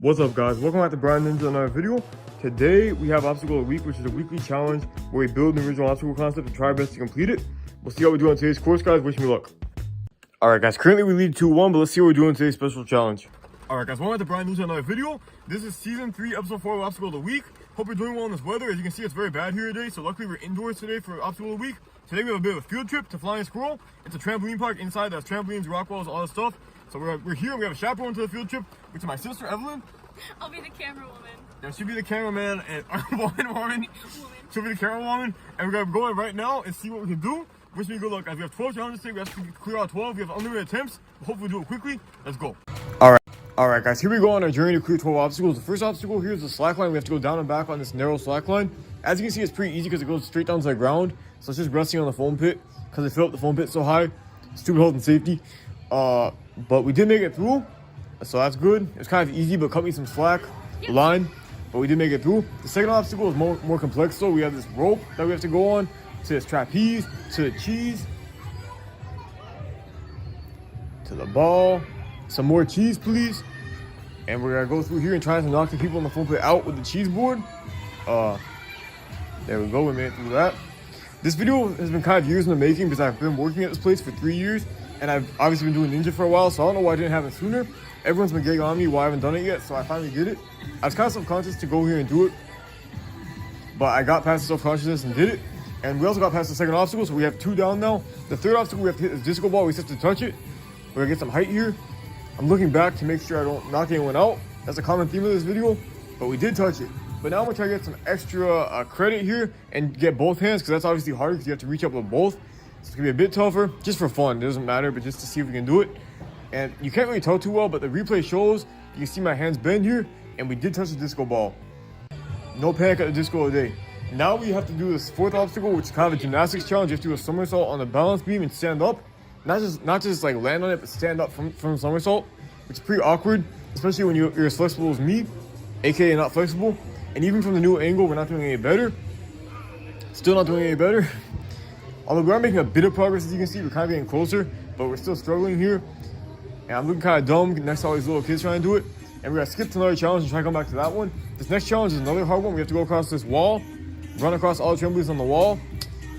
What's up, guys? Welcome back to Brianinja, another video. Today we have obstacle of the week, which is a weekly challenge where we build an original obstacle concept and try our best to complete it. We'll see how we do on today's course, guys. Wish me luck. Alright, guys, currently we lead 2-1, but let's see what we're doing in today's special challenge. Alright, guys, welcome back to Brianinja, another video. This is season 3, episode 4 of obstacle of the week. Hope you're doing well in this weather. As you can see, it's very bad here today, so luckily we're indoors today for obstacle of the week. Today we have a bit of a field trip to Flying Squirrel. It's a trampoline park inside. That's trampolines, rock walls, all that stuff. So we're here. We have a chaperone to the field trip, which is my sister Evelyn. I'll be the camera woman. Yeah, she'll be the cameraman and woman. She'll be the camera woman, and we're gonna go in right now and see what we can do. Wish me good luck, guys. We have 12 challenges today. We have to clear out 12. We have unlimited attempts. Hopefully, do it quickly. Let's go. All right, guys. Here we go on our journey to clear 12 obstacles. The first obstacle here is the slack line. We have to go down and back on this narrow slack line. As you can see, it's pretty easy because it goes straight down to the ground. So it's just resting on the foam pit because they filled up the foam pit so high. Stupid health and safety. But we did make it through, so that's good. It's kind of easy, but cut me some slack line. But we did make it through. The second obstacle is more complex, so we have this rope that we have to go on, to this trapeze, to the cheese, to the ball. Some more cheese, please. And we're gonna go through here and try to knock the people on the foam pit out with the cheese board. There we go, we made it through that. This video has been kind of years in the making because I've been working at this place for 3 years. And I've obviously been doing Ninja for a while, so I don't know why I didn't have it sooner. Everyone's been getting on me why I haven't done it yet, so I finally did it. I was kind of self-conscious to go here and do it, but I got past the self-consciousness and did it. And we also got past the second obstacle, so we have 2 down now. The third obstacle we have to hit is disco ball. We just have to touch it. We're gonna get some height here. I'm looking back to make sure I don't knock anyone out. That's a common theme of this video, but we did touch it. But now I'm gonna try to get some extra credit here and get both hands, because that's obviously hard because you have to reach up with both. So it's gonna be a bit tougher, just for fun. It doesn't matter, but just to see if we can do it. And you can't really tell too well, but the replay shows, you can see my hands bend here, and we did touch the disco ball. No panic at the disco today. Now we have to do this fourth obstacle, which is kind of a gymnastics challenge. You have to do a somersault on the balance beam and stand up. Not just like land on it, but stand up from somersault, which is pretty awkward, especially when you're as flexible as me, aka not flexible. And even from the new angle, we're not doing any better. Still not doing any better. Although we are making a bit of progress, as you can see, we're kind of getting closer, but we're still struggling here. And I'm looking kind of dumb next to all these little kids trying to do it. And we're gonna skip to another challenge and try to come back to that one. This next challenge is another hard one. We have to go across this wall, run across all the trampolines on the wall,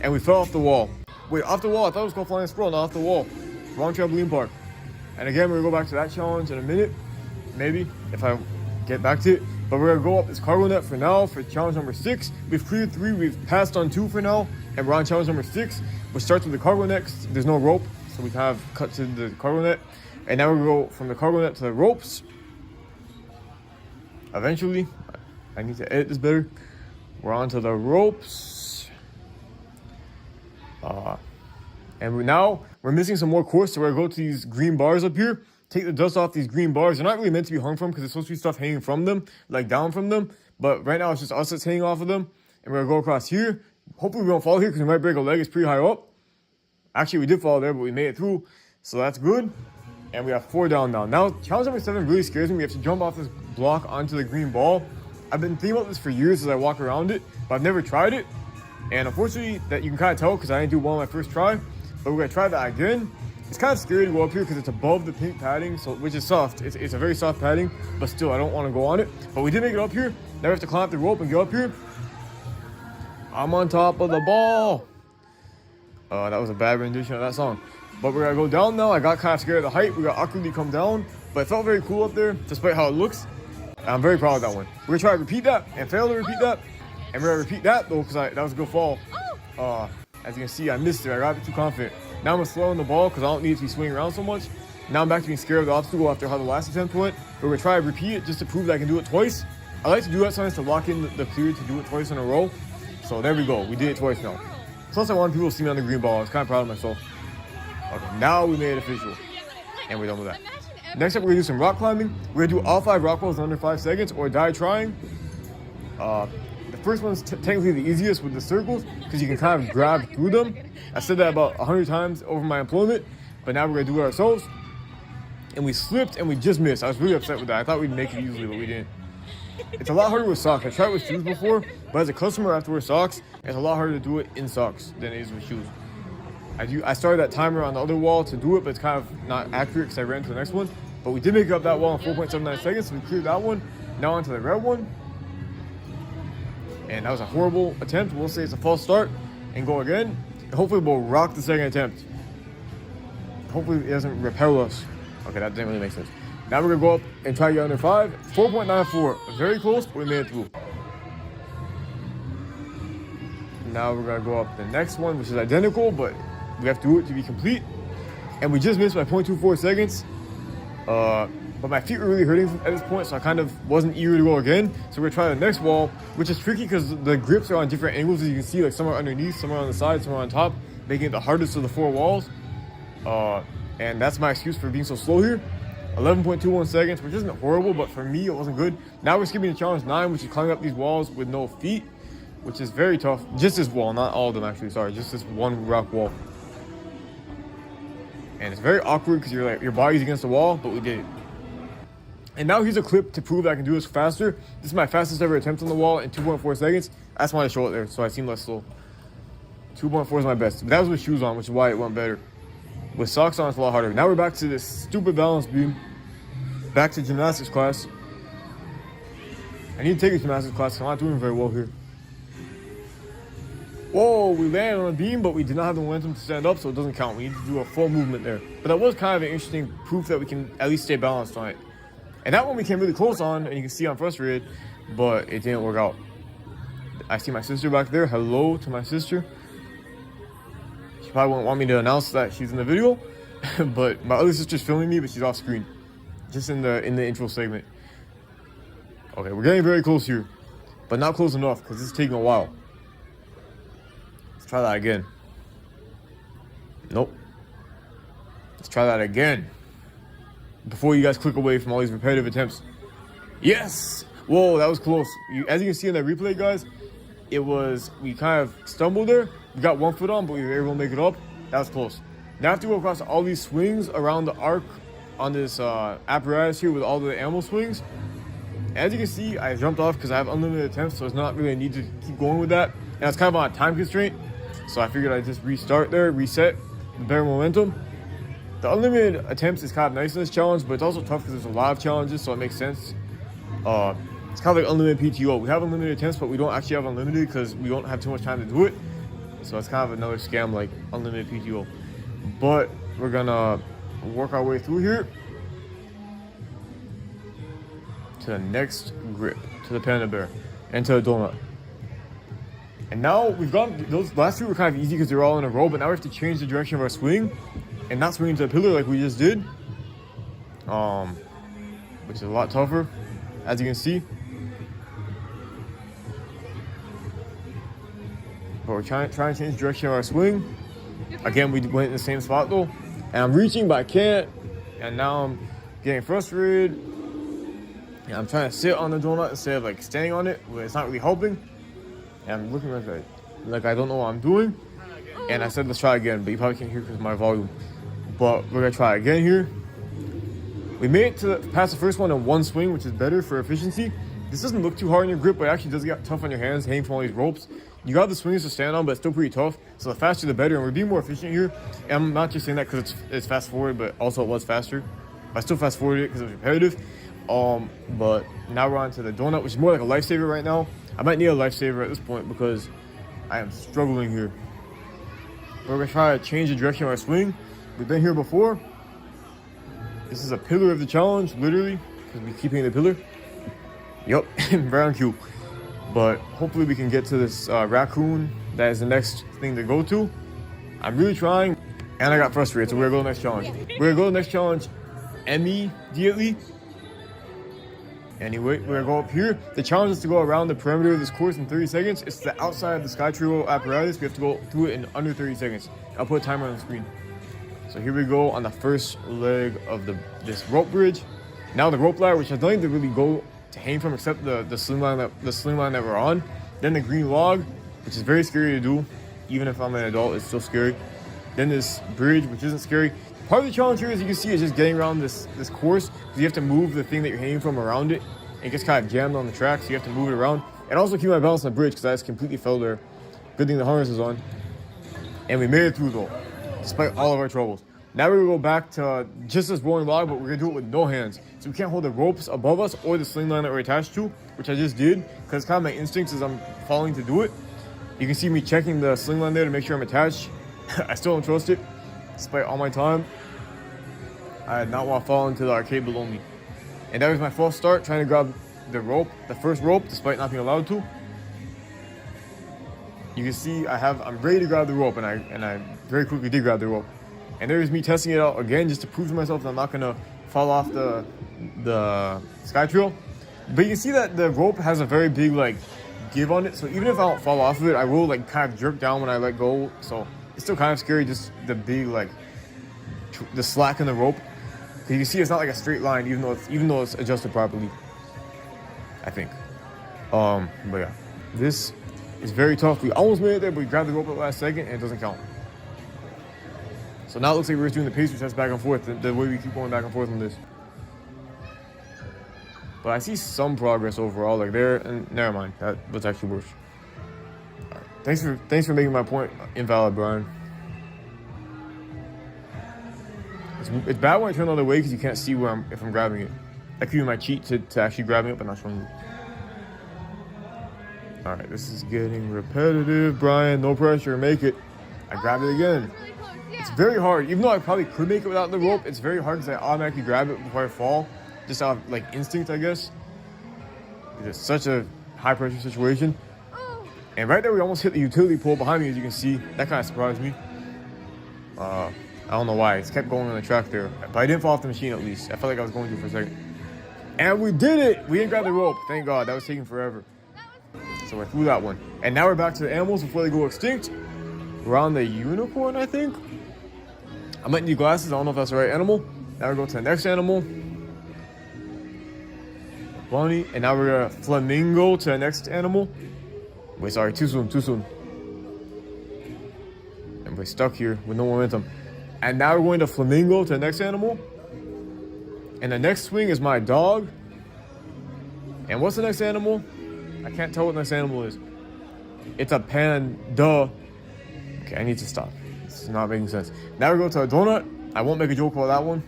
and we fell off the wall. Wait, off the wall? I thought it was called Flying Squirrel, not off the wall. Wrong trampoline park. And again, we're gonna go back to that challenge in a minute, maybe, if I get back to it. But we're gonna go up this cargo net for now for challenge number 6. We've cleared 3, we've passed on 2 for now, and we're on challenge number 6, which starts with the cargo net. There's no rope, so we kind of cut to the cargo net. And now we go from the cargo net to the ropes. Eventually, I need to edit this better. We're onto the ropes. And we're missing some more course, so we're gonna go to these green bars up here. Take the dust off these green bars. They're not really meant to be hung from because there's supposed to be stuff hanging from them, like down from them. But right now it's just us that's hanging off of them. And we're gonna go across here. Hopefully we don't fall here because we might break a leg. It's pretty high up. Actually, we did fall there, but we made it through. So that's good. And we have 4 down now. Now, challenge number 7 really scares me. We have to jump off this block onto the green ball. I've been thinking about this for years as I walk around it, but I've never tried it. And unfortunately, that you can kind of tell because I didn't do well on my first try. But we're gonna try that again. It's kind of scary to go up here because it's above the pink padding, so which is soft. It's a very soft padding, but still, I don't want to go on it. But we did make it up here. Now we have to climb up the rope and get up here. I'm on top of the ball. That was a bad rendition of that song. But we're gonna go down now. I got kind of scared of the height. We got awkwardly come down, but it felt very cool up there, despite how it looks. And I'm very proud of that one. We're gonna try to repeat that and fail to repeat that. And we're gonna repeat that though, because that was a good fall. As you can see, I missed it. I got too confident. Now I'm gonna slow in the ball because I don't need it to be swinging around so much. Now I'm back to being scared of the obstacle after how the last attempt went. We're gonna try to repeat it just to prove that I can do it twice. I like to do that sometimes to lock in the clear to do it twice in a row. So there we go. We did it twice now. Plus I wanted people to see me on the green ball. I was kind of proud of myself. Okay, now we made it official. And we're done with that. Next up, we're gonna do some rock climbing. We're gonna do all 5 rock walls in under 5 seconds or die trying. The first one's technically the easiest with the circles because you can kind of grab through them. I said that about 100 times over my employment, but now we're gonna do it ourselves. And we slipped and we just missed. I was really upset with that. I thought we'd make it easily, but we didn't. It's a lot harder with socks. I tried with shoes before, but as a customer, I have to wear socks. It's a lot harder to do it in socks than it is with shoes. I started that timer on the other wall to do it, but it's kind of not accurate because I ran to the next one. But we did make it up that wall in 4.79 seconds, so we cleared that one. Now onto the red one. And that was a horrible attempt. We'll say it's a false start and go again. Hopefully we'll rock the second attempt. Hopefully it doesn't repel us. Okay, that didn't really make sense. Now we're gonna go up and try to get under 5. 4.94, very close, but we made it through. Now we're gonna go up the next one, which is identical, but we have to do it to be complete. And we just missed by 0.24 seconds. But my feet were really hurting at this point, so I kind of wasn't eager to go again. So we're gonna try the next wall, which is tricky because the grips are on different angles, as you can see, like some are underneath, some are on the side, some are on top, making it the hardest of the 4 walls. And that's my excuse for being so slow here. 11.21 seconds, which isn't horrible, but for me, it wasn't good. Now we're skipping to challenge 9, which is climbing up these walls with no feet, which is very tough. Just this wall, not all of them actually, sorry, just this one rock wall. And it's very awkward because you're like, your body's against the wall, but we did it. And now here's a clip to prove that I can do this faster. This is my fastest ever attempt on the wall in 2.4 seconds. I just wanted to show it there, so I seem less slow. 2.4 is my best. But that was with shoes on, which is why it went better. With socks on, it's a lot harder. Now we're back to this stupid balance beam. Back to gymnastics class. I need to take a gymnastics class, I'm not doing very well here. Whoa, we landed on a beam, but we did not have the momentum to stand up, so it doesn't count. We need to do a full movement there. But that was kind of an interesting proof that we can at least stay balanced on it. And that one we came really close on, and you can see I'm frustrated, but it didn't work out. I see my sister back there. Hello to my sister. She probably won't want me to announce that she's in the video, but my other sister's filming me, but she's off screen. Just in the intro segment. Okay, we're getting very close here, but not close enough because this is taking a while. Let's try that again. Nope. Let's try that again. Before you guys click away from all these repetitive attempts. Yes! Whoa, that was close. As you can see in that replay, guys, we kind of stumbled there. We got one foot on, but we were able to make it up. That was close. Now I have to go across all these swings around the arc on this apparatus here with all the animal swings. As you can see, I jumped off because I have unlimited attempts, so it's not really a need to keep going with that. And it's kind of on a time constraint, so I figured I'd just restart there, reset, with better momentum. The unlimited attempts is kind of nice in this challenge, but it's also tough because there's a lot of challenges, so it makes sense. It's kind of like unlimited PTO. We have unlimited attempts, but we don't actually have unlimited because we don't have too much time to do it. So it's kind of another scam like unlimited PTO. But we're gonna work our way through here to the next grip, to the panda bear, and to the donut. And now we've gone, those last two were kind of easy because they're all in a row, but now we have to change the direction of our swing and not swing into the pillar like we just did. Which is a lot tougher, as you can see. But we're trying to change the direction of our swing. Again, we went in the same spot though. And I'm reaching, but I can't. And now I'm getting frustrated. And I'm trying to sit on the donut instead of like standing on it, where it's not really helping. And I'm looking like I don't know what I'm doing. And I said let's try again, but you probably can't hear because of my volume. But we're gonna try again here. We made it past the first one in one swing, which is better for efficiency. This doesn't look too hard in your grip, but it actually does get tough on your hands hanging from all these ropes. You got the swings to stand on, but it's still pretty tough. So the faster the better, and we're being more efficient here. And I'm not just saying that because it's fast forward, but also it was faster. I still fast forwarded it because it was repetitive. But now we're on to the donut, which is more like a lifesaver right now. I might need a lifesaver at this point because I am struggling here. We're gonna try to change the direction of our swing. We've been here before. This is a pillar of the challenge, literally, because we keep hitting the pillar. Yup, brown cube. But hopefully we can get to this raccoon. That is the next thing to go to. I'm really trying, and I got frustrated, so we're gonna go to the next challenge. We're gonna go to the next challenge immediately. Anyway, we're gonna go up here. The challenge is to go around the perimeter of this course in 30 seconds. It's the outside of the Sky Trio apparatus. We have to go through it in under 30 seconds. I'll put a timer on the screen. So here we go on the first leg of this rope bridge. Now the rope ladder, which has nothing to really go to hang from except the sling line that we're on. Then the green log, which is very scary to do. Even if I'm an adult, it's still scary. Then this bridge, which isn't scary. Part of the challenge here, as you can see, is just getting around this course. You have to move the thing that you're hanging from around it. It gets kind of jammed on the track, so you have to move it around. And also keep my balance on the bridge, because I just completely fell there. Good thing the harness is on. And we made it through, though, despite all of our troubles. Now we're gonna go back to just this rolling log, but we're gonna do it with no hands. So we can't hold the ropes above us or the sling line that we're attached to, which I just did, because it's kind of my instincts as I'm falling to do it. You can see me checking the sling line there to make sure I'm attached. I still don't trust it, despite all my time. I did not want to fall into the arcade below me. And that was my false start, trying to grab the rope, the first rope, despite not being allowed to. You can see I'm ready to grab the rope, and I very quickly did grab the rope. And there's me testing it out again just to prove to myself that I'm not gonna fall off the sky trail. But you can see that the rope has a very big like give on it, so even if I don't fall off of it, I will like kind of jerk down when I let go. So it's still kind of scary, just the big like the slack in the rope. You can see it's not like a straight line, even though it's adjusted properly, I think. But yeah, this is very tough. We almost made it there, but we grabbed the rope at the last second, and it doesn't count. So now it looks like we're just doing the pacer test back and forth, the way we keep going back and forth on this. But I see some progress overall, like there, and never mind, that was actually worse. All right. Thanks for making my point invalid, Brian. It's bad when I turn the other way because you can't see if I'm grabbing it. That could be my cheat to actually grabbing it, but not showing you. All right, this is getting repetitive, Brian. No pressure, make it. I grabbed it again. It's very hard, even though I probably could make it without the rope. It's very hard because I automatically grab it before I fall, just out of like instinct, I guess. It's such a high pressure situation. And right there, we almost hit the utility pole behind me, as you can see. That kind of surprised me. I don't know why. It's kept going on the track there. But I didn't fall off the machine, at least. I felt like I was going to for a second. And we did it! We didn't grab the rope. Thank God. That was taking forever. So I flew that one. And now we're back to the animals before they go extinct. We're on the unicorn, I think. I might need glasses. I don't know if that's the right animal. Now we go to the next animal. Bunny. And now we're going to flamingo to the next animal. Wait, sorry. Too soon. And we're stuck here with no momentum. And now we're going to flamingo to the next animal. And the next swing is my dog. And what's the next animal? I can't tell what the next animal is. It's a panda. Okay, I need to stop. This is not making sense. Now we go to a donut. I won't make a joke about that one.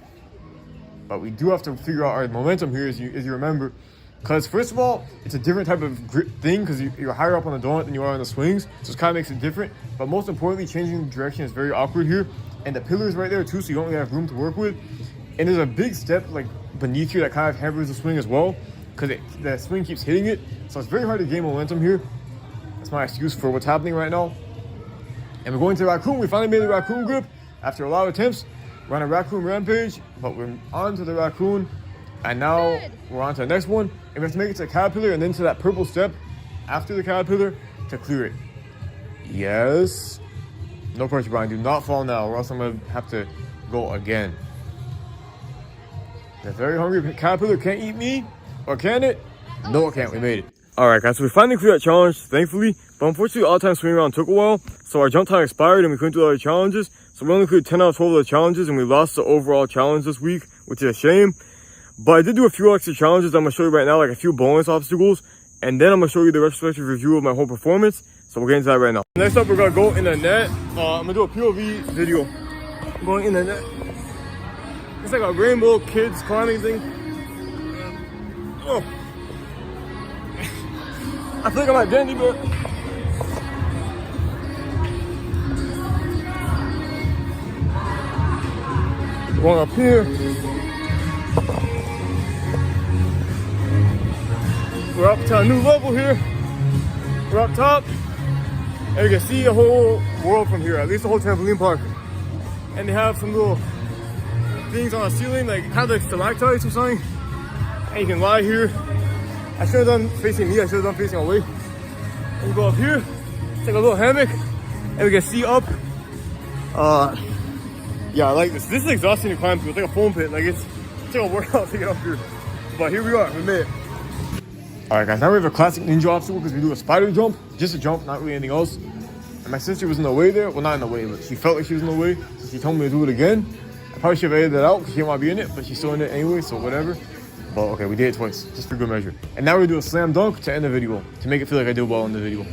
But we do have to figure out our momentum here, as you remember. Because first of all, it's a different type of grip thing because you're higher up on the donut than you are on the swings. So it kind of makes it different. But most importantly, changing direction is very awkward here. And the pillar's right there too, so you don't really have room to work with. And there's a big step like beneath you that kind of hampers the swing as well, because the swing keeps hitting it. So it's very hard to gain momentum here. That's my excuse for what's happening right now. And we're going to the raccoon. We finally made the raccoon grip after a lot of attempts. We're on a raccoon rampage, but we're on to the raccoon. And now we're on to the next one. And we have to make it to the caterpillar and then to that purple step after the caterpillar to clear it. Yes. No pressure, Brian. Do not fall now, or else I'm going to have to go again. The very hungry caterpillar can't eat me, or can it? No, it can't. We made it. All right, guys. So we finally cleared that challenge, thankfully. But unfortunately, all the time swing around took a while. So our jump time expired, and we couldn't do other challenges. So we only cleared 10 out of 12 of the challenges, and we lost the overall challenge this week, which is a shame. But I did do a few extra challenges I'm going to show you right now, like a few bonus obstacles. And then I'm going to show you the retrospective review of my whole performance. So we'll get into that right now. Next up, we're going to go in the net. I'm going to do a POV video. I'm going in the net. It's like a rainbow kids climbing thing. Oh. I feel like I'm at Dandy, but going up here. We're up to a new level here. We're up top. And you can see the whole world from here, at least the whole trampoline park. And they have some little things on the ceiling, like kind of like stalactites or something. And you can lie here. I should have done facing me, I should have done facing away. And you go up here, it's like a little hammock, and we can see up. Yeah, I like this. This is exhausting to climb through. It's like a foam pit. Like it's like a workout to get up here. But here we are, we made it. All right, guys, now we have a classic ninja obstacle because we do a spider jump. Just a jump, not really anything else. And my sister was in the way there. Well, not in the way, but she felt like she was in the way. So she told me to do it again. I probably should have edited that out because she didn't want to be in it, but she's still in it anyway, so whatever. But okay, we did it twice, just for good measure. And now we do a slam dunk to end the video, to make it feel like I did well in the video.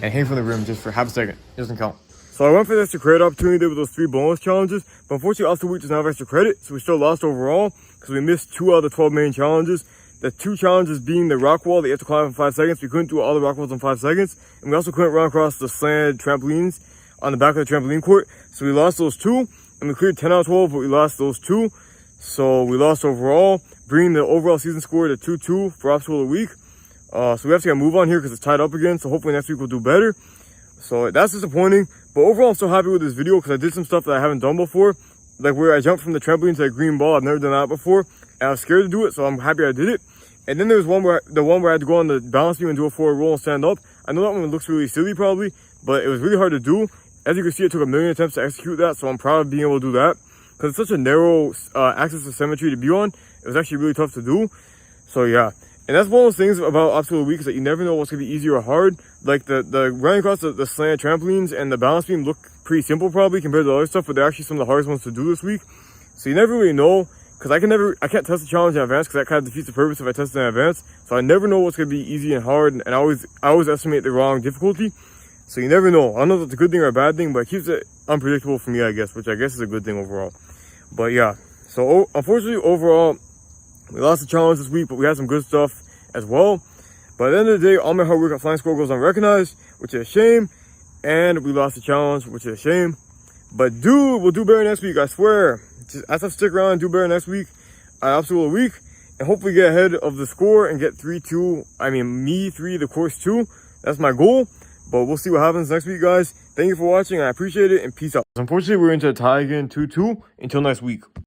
And hang from the rim just for half a second. It doesn't count. So I went for the extra credit opportunity with those 3 bonus challenges, but unfortunately Obstacle Week doesn't have extra credit, so we still lost overall because we missed 2 out of the 12 main challenges. The 2 challenges being the rock wall that you have to climb in 5 seconds. We couldn't do all the rock walls in 5 seconds, and we also couldn't run across the slanted trampolines on the back of the trampoline court. So we lost those 2, and we cleared 10 out of 12, but we lost those 2. So we lost overall, bringing the overall season score to 2-2 for Obstacle of the Week. So we have to get a move on here because it's tied up again, so hopefully next week we'll do better. So that's disappointing, but overall I'm so happy with this video because I did some stuff that I haven't done before, like where I jumped from the trampoline to the green ball. I've never done that before, and I was scared to do it, so I'm happy I did it. And then there's one where I had to go on the balance beam and do a forward roll and stand up. I know that one looks really silly probably, but it was really hard to do. As you can see, it took a million attempts to execute that, so I'm proud of being able to do that because it's such a narrow axis of symmetry to be on. It was actually really tough to do. So yeah. And that's one of those things about Obstacle of the Week is that you never know what's going to be easy or hard. Like the running across the slant trampolines and the balance beam look pretty simple probably compared to the other stuff, but they're actually some of the hardest ones to do this week. So you never really know, because I can't test the challenge in advance because that kind of defeats the purpose if I test it in advance. So I never know what's going to be easy and hard, and I always estimate the wrong difficulty. So you never know. I don't know if it's a good thing or a bad thing, but it keeps it unpredictable for me, I guess, which I guess is a good thing overall. But yeah, so unfortunately overall, we lost the challenge this week, but we had some good stuff as well. But at the end of the day, all my hard work at Flying Squirrel goes unrecognized, which is a shame. And we lost the challenge, which is a shame. But dude, we'll do better next week, I swear. Just I have to stick around and do better next week at Obstacle of the Week. And hopefully get ahead of the score and get 3-2. I mean, me 3, the course 2. That's my goal. But we'll see what happens next week, guys. Thank you for watching. I appreciate it, and peace out. Unfortunately, we're into a tie again, 2-2. Until next week.